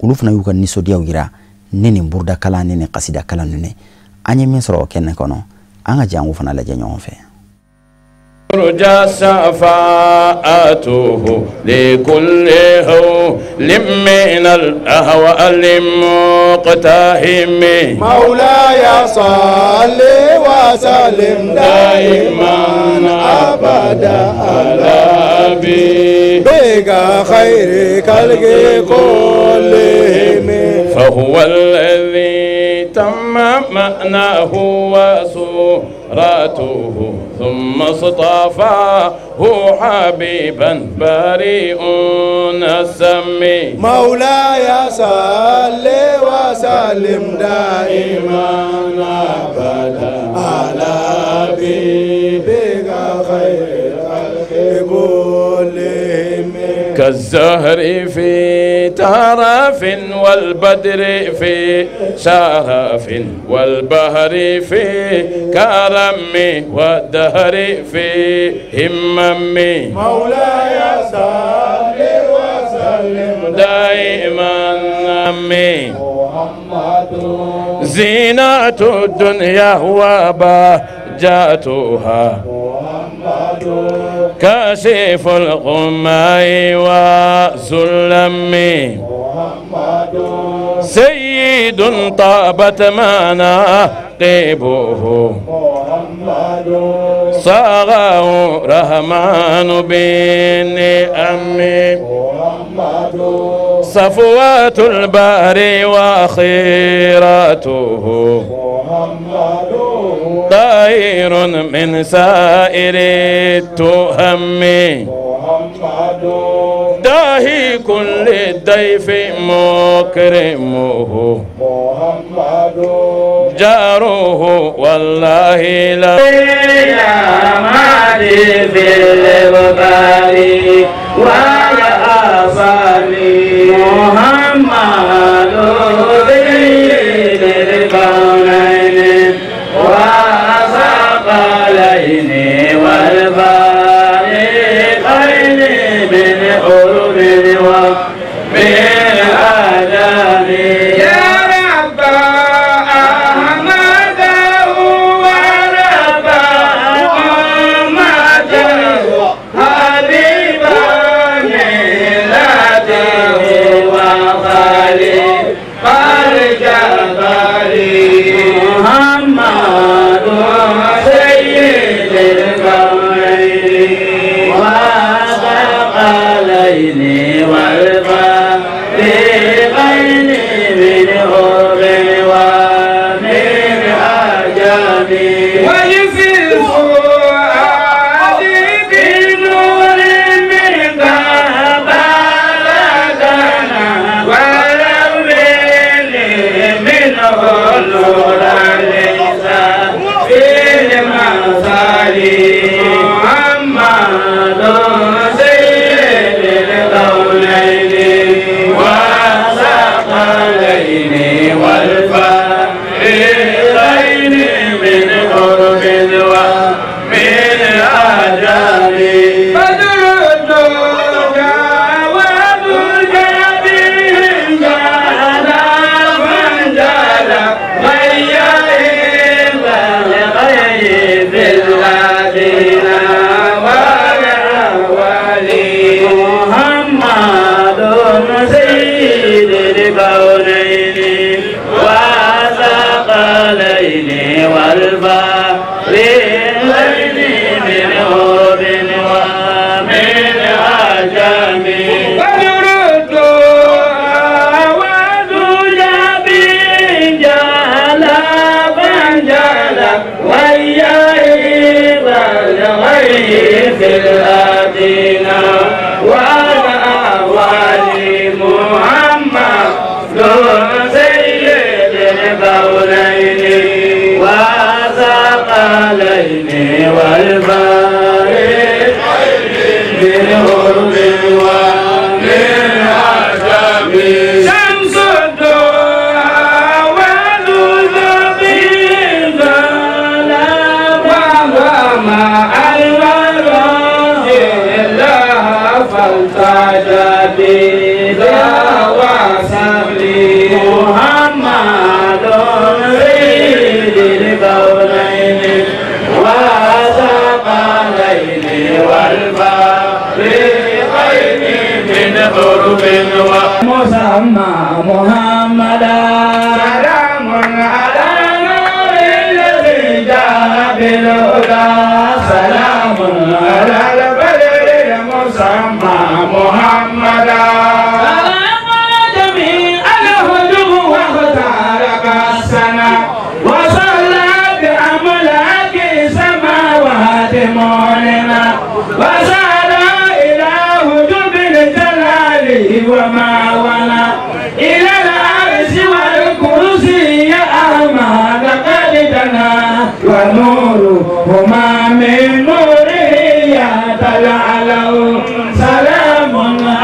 [SPEAKER 2] olu fana y'u ka nisɔndiyaw yira ne nin burda kalan ne nin kasida kalan ninnu an ye min sɔrɔ o kɛnɛ kɔnɔ an ka jango fana lajɛ ɲɔgɔn fɛ
[SPEAKER 1] رجا شفاعته لكل هول من الأهواء المقتحم
[SPEAKER 4] مولاي صل وسلم دائما أبدا على حبيبك خير خلق كلهم
[SPEAKER 1] فهو الذي تم معناه وصورته ثم اصطفاه حبيبا بريء السمي
[SPEAKER 4] مولاي صل وسلم دائما ابدا على حبيبك خير الخلق كلهم
[SPEAKER 1] كالزهر في ترف والبدر في شرف والبهر في كرم والدهر في همم
[SPEAKER 4] مولاي صل وسلم
[SPEAKER 1] دائما أمي
[SPEAKER 4] محمد
[SPEAKER 1] زينة الدنيا وبهجتها كاشف الغماء والسلم سيد طابت مناقبه صاغه رحمن بالنعم صفوات البحر وخيراته طائر من سائر التهم داهي كل الضيف مكرمه جاره والله لا مالي في البخاري ويا أصلي محمد سيد الكونين وثقلين والفارقين من حروب ومن آدم يا رب أحمد ورب محمد حبيبا ملته وخليل والفريقين من قرب ومن عجم بدر الدجى ودجى بهم جالا فانجالا غير غيب الذين والأولين محمد سيد الكونين والثقلين والبحرين من عرب ومن عجم بدر الدجى ودجى بهم جالا فانجالا غيب الغيب الأدنى والأولين محمد سيد الكونين والثقلين والبحرين من عرب ومن عجم شمس الضحى والضحى بالظلام وما الورى الله فالتجا بلا وسلي محمد سيد الكونين والثقلين والفريقين من قرب ومسمى محمدا سلام على نور الذي جاء بالهدى سلام على البدر المسمى محمدا سلام على جميع الهدوء واختارك السنة وصلى بأملاك سماوات مولنا وسال إلى هجوب الجلال وما ولا إلى العرش والكرسي أحمد قلبنا ونورهما من نوره يتلعلو سلام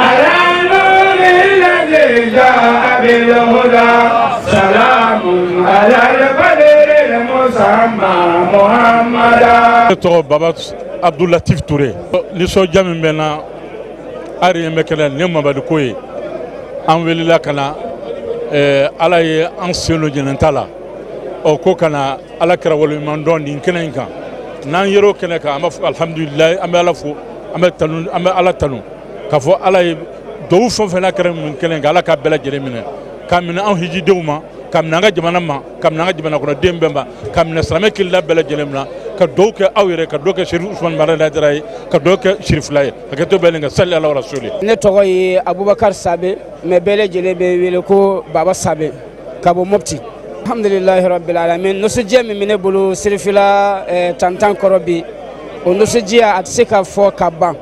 [SPEAKER 1] على نور الذي جاء بالهدى سلام على البدر المسمى محمدا
[SPEAKER 13] Baba Abdul Latif Touré ni so jami bena ari mekela ne mabadu koy an welila kana ala ye an selo jenentala o ko kana ala kara wol man don din kenen kan nan yero kenen ka am alhamdulillah am ala fu am tanu am ala tanu ka fo ala ye do fo fe na kara mun kenen ga ala ka bela jere mine kamina an hiji dewma kamna nga jamana ma kamna nga jamana ko dembemba kamna salame killa bela jelemna ka doke awire ka doke Cherif Ousmane Marada Dray ka doke Cherifla ka to belenga sallallahu alaihi wasallam
[SPEAKER 14] ne togo yi Abubakar Sabe me bele jelebe wele ko Baba Sabe ka bo mopti alhamdulillah rabbil alamin no suje mi mine bulu Cherifla tantan korobi o no suje at seka fo kaban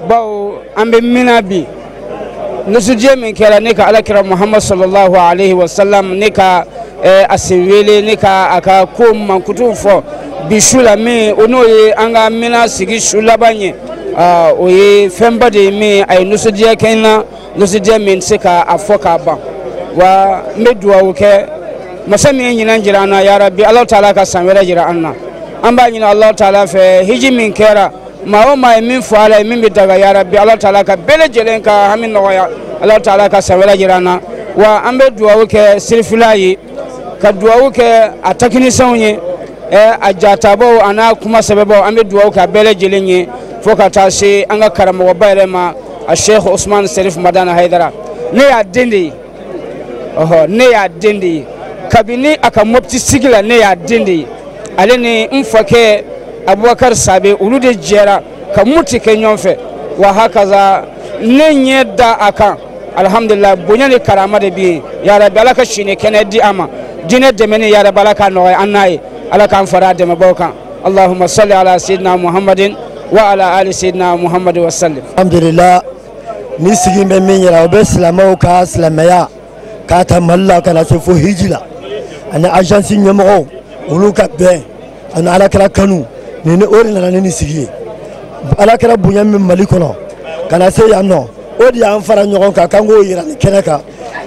[SPEAKER 14] bawo ambe minabi no suje min kala ne ka alakira Muhammad sallallahu alaihi wasallam ne ka asinwele ne ka aka ko mankutu fo bishula me ono ye anga mina sigi shula banye oye femba de me ay nusudia kenna nusudia men seka afoka ba wa medua woke masami nyina njirana ya rabbi allah taala ka sanwela jira anna amba nyina allah taala fe hiji min kera ma o ma min faala min bidaga ya rabbi allah taala ka bele jelen ka hamin no ya allah taala ka sanwela jirana wa ambe dua woke Cherifla ka dua woke atakini sawnye ajatabo ana kuma sababo ambe duwa ka bele jelenye foka tashi anga karama wabayre ma Sheikh Ousmane Cherif Madana Haidara ne ya dindi ne ya dindi kabini aka mopti sigila ne ya dindi alene mfake Abubakar Sabe ulude jera ka muti ke nyonfe wa hakaza ne nyeda aka alhamdulillah bunyani karama de bi ya rabbi alaka shine kenedi ama dine demene ya rabbi alaka no anai على كان فراد مبوكا اللهم صل على سيدنا محمد وعلى آل سيدنا محمد وسلم
[SPEAKER 4] الحمد لله نسيجي من يرى بسلامو كاسلاميا كاتملا كلا سفو هجلا أنا أجنسي نمو ولوكا بين أنا على كلا كانوا نين أورنا نسيجي على كلا بنيام من ملكنا كلا سيانو أودي أنفرا نيوكا كانغو يراني كنكا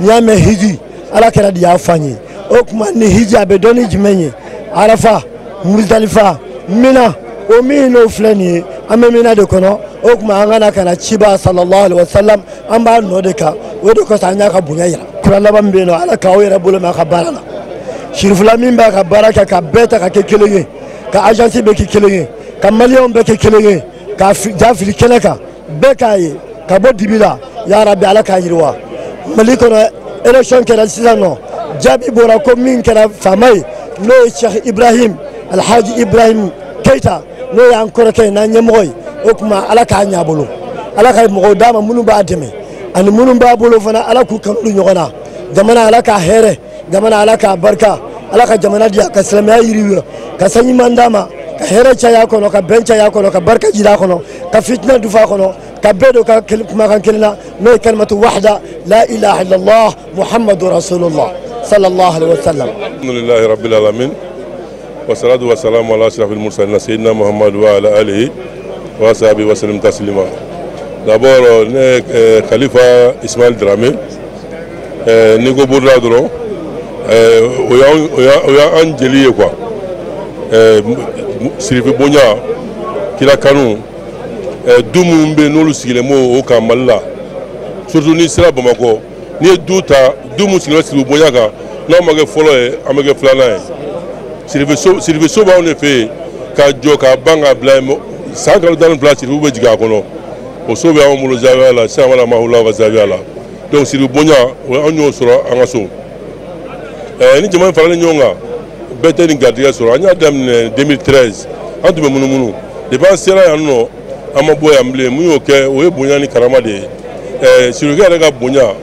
[SPEAKER 4] نيامه هجي على كلا ديافاني okuma ni hijab doni jimenye arafa muzdalifa mina o mino flani ame mina de kono okuma angana kana chiba sallallahu alaihi wasallam amba no de ka o de ko sanya ka bunya yira kurala bambeno ala ka o yira bolo ma ka barala Cherifla min ba ka baraka ka beta ka kekeleye ka agence be kekeleye ka malion be kekeleye ka jafri kenaka be kaye ka bo dibila ya rabbi ala ka yirwa maliko na election kera sisano jabi bora ko min kera famay no Cheikh Ibrahim Alhaji Ibrahim Keita no ya encore kay na nyemoy okuma ala ka nyabolo ala ka mo dama munu ba deme an munu ba bolo fana ala ku kam du nyogona jamana ala ka here jamana ala ka barka ala ka jamana dia ka salama yiriwa ka sanyi mandama ka here cha yako no ka bencha yako no ka barka jida kono ka fitna dufa kono ka bedo ka kuma kan kelna no kalmatu wahda la ilaha illa allah muhammadur rasulullah sallallahu alaihi wasallam
[SPEAKER 15] alhamdulillahi rabbil alamin wassalatu wassalamu ala ashrafil mursalin sayyidina muhammad wa ala alihi wa sahbihi wa sallam taslima. D'abord Khalifa Ismail Dramé Nigo Bourdadro oya anjeli quoi Sirifi Bonya kila kanu dumumbe nolu sigile mo o kamalla surtout ni sira Bamako ni duta dumu sigile Sirifi Bonya ka na mage folo e amage flana e Sirifi so ba on fait ka joka banga blamo sangal dans place Sirifi be jiga kono o so be amulo zawala sa wala mahula wa zawala donc Sirifi Bonya o anyo sura angaso ni jama farale nyonga bete ni gardia sura anya dam 2013 antu be munumunu de ba sera ya no amaboya mble mu yoke o e Bonya ni karama de Sirifi ga Bonya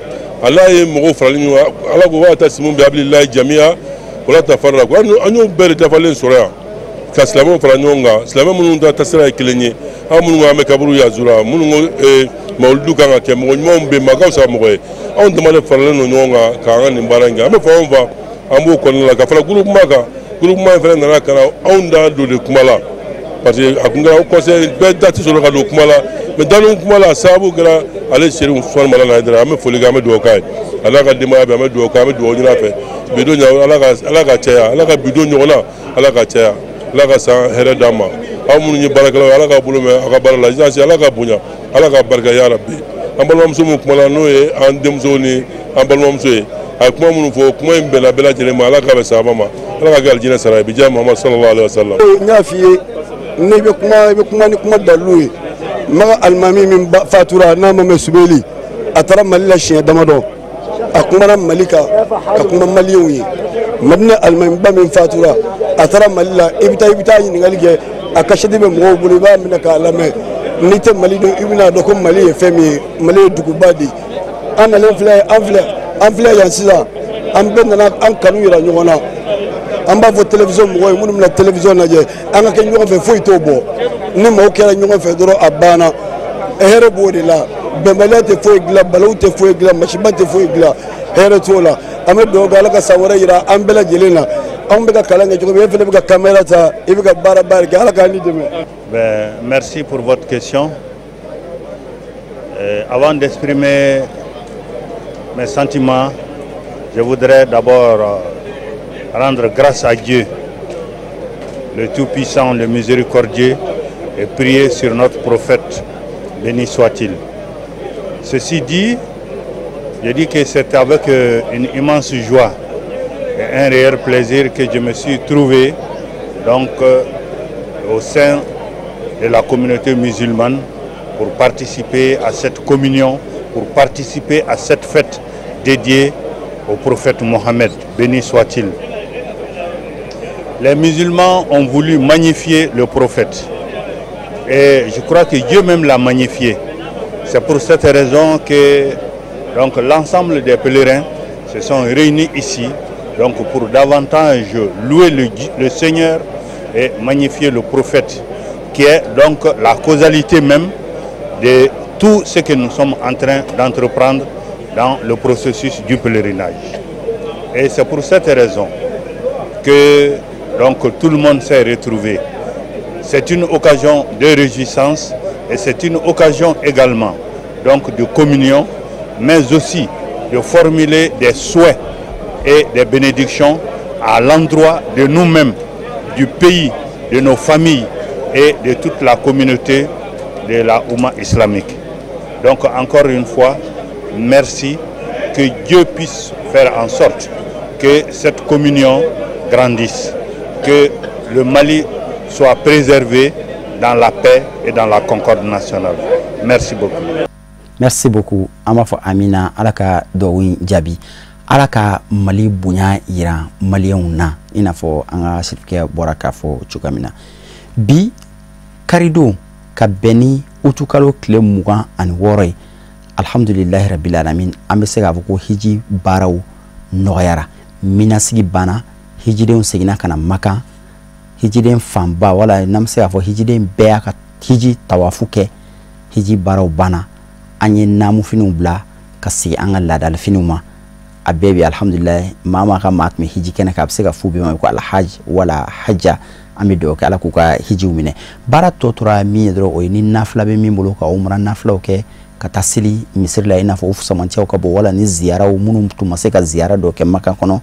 [SPEAKER 15] ala ye mogo farale nyonga ala go wata simun bi ablillahi jamia wala tafarraqu anyo bere tafalen sura ka islamu farale nyonga islamu munu ta tasira kilenye amunu ngame kaburu ya zura munu mawludu kan ke mo nyombe magaw sa mo on demande farale no nyonga ka ngani mbaranga ame fa on va ambo kon la ka fala groupe ma fa na kana on da do de kumala parce que akunga o conseil be dati so ka do kumala me dalu kumala sabu gra ale Cherifla son mala na dra ame foli ga me do kai ala ka dima be ame do ka me do nyina fe be do nya ala ka cheya ala ka bido nyona ala ka cheya ala ka sa here dama amunu ni barakala ala ka bulu me aka barala jasi ala ka bunya ala ka barka ya rabbi ambalwa msumu kumala no e andem zoni ambalwa msuye akuma munu fo kuma imbela bela jere ma ala ka be sabama ala ka gal jina sara bi jama Muhammad sallallahu alaihi wasallam
[SPEAKER 4] nyafi ne be kuma ni kuma daluye ma almami min fatura na ma subeli atara malila shi damado akuma malika akuma maliyoyi madna almami ba min fatura atara malila ibita ni ngalige akashadi be mo bulu ba min ka alame nite malido ibina do ko mali femi mali dugubadi ana le enfle yansisa an benna an kanu yira nyona an ba fo télévision mo moy munum la télévision naje an ka nyoko fe foy to bo ni mo kera nyoko fe doro abana here bodi la bemelete foy gla balawte foy gla mashibate foy gla here tola ame do gala ka sawara yira an bela jelena an be ka kalanga jogo be fe be ka caméra ta ibe ka bara gala ka ni deme.
[SPEAKER 16] Merci pour votre question. Avant d'exprimer mes sentiments, je voudrais d'abord rendre grâce à Dieu, le Tout-Puissant, le Miséricordieux, et prier sur notre prophète, béni soit-il. Ceci dit, je dis que c'est avec une immense joie et un réel plaisir que je me suis trouvé donc, au sein de la communauté musulmane pour participer à cette communion, pour participer à cette fête dédiée au prophète Mohammed, béni soit-il. Les musulmans ont voulu magnifier le prophète et je crois que Dieu même l'a magnifié. C'est pour cette raison que l'ensemble des pèlerins se sont réunis ici pour davantage louer le Seigneur et magnifier le prophète, qui est donc la causalité même de tout ce que nous sommes en train d'entreprendre dans le processus du pèlerinage. Et c'est pour cette raison que tout le monde s'est retrouvé. C'est une occasion de réjouissance et c'est une occasion également de communion, mais aussi de formuler des souhaits et des bénédictions à l'endroit de nous-mêmes, du pays, de nos familles et de toute la communauté de la Oumma islamique. Donc encore une fois, merci, que Dieu puisse faire en sorte que cette communion grandisse, que le Mali soit préservé dans la paix et dans la concorde nationale. Merci beaucoup.
[SPEAKER 2] Merci beaucoup. Amafo Amina alaka dowin jabi. Alaka Mali bunya ira Maliuna inafo anga sifike boraka fo chukamina. Bi karido ka beni utukalo kile mugan ani wore. Alhamdulillah rabbil alamin ambe se gavoko hiji baraw noyara minasigi bana hijiden segina kana maka hijiden famba wala namse gafo hijiden beya ka hiji tawafuke hiji baraw bana anye namu finu bla kasi anga ladal finuma abebi alhamdulillah mama ka matme hiji kena ka abse ga fubi ma ko alhaj wala hajja amido ka ala kuka hiji umine bara totura mi dro o ni nafla be mi bolo ka umra nafla oke katasili misiri la ina fo ufusamantia ukabo wala ni ziara umunu mtu maseka ziara doke maka kono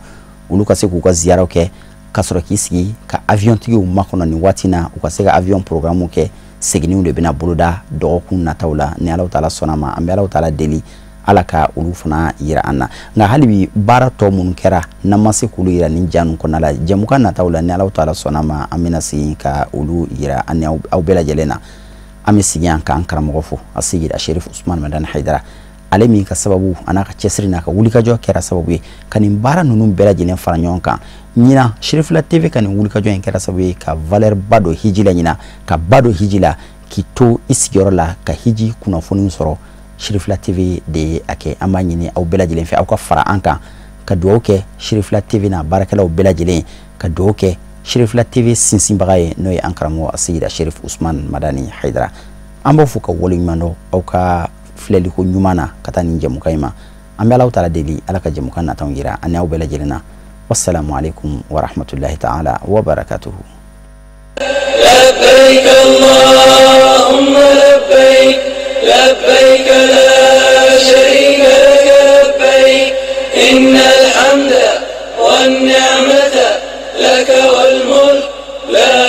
[SPEAKER 2] uluka se kuka ziara oke kasoro kisigi ka avion tigi umakono ni watina ukaseka avion programu ke segini unde bina buluda doku natawla ni ala utala sonama ambe ala utala deli alaka ulufuna yira anna nga halibi bara to mun kera namase kulu yira ni janu konala jamuka natawla ni ala utala sonama amina si ka ulu yira anni au bela jelena amisigian ka ankara mogofo asigida Cherif Usman Madan Haidara alemi ka sababu anaka chesrina ka wulika jo kera sababu kanin bara nunun bela jenen faranyonka nyina Cherifla TV kanin wulika jo kera sababu ka valeur bado hijila nyina ka bado hijila kito isigorola ka hiji kuna fonu soro Cherifla TV de ake amanyini au bela jelen fi au ka fara anka ka duoke Cherifla TV na barakala au bela jelen ka duoke Cherifla TV sinsin bagaye noy ankaramo asida Cherif Usman Madani Haidara ambo fuka woli mando au ka fleli ko nyumana kata ninje mukaima ambe Allah taala deli alaka jemuka na tangira ani au bela jelena wassalamu alaikum wa rahmatullahi ta'ala wa barakatuh
[SPEAKER 1] labbaik allahumma labbaik labbaik la sharika lak labbaik innal hamda wan ni'mata لك والملك لا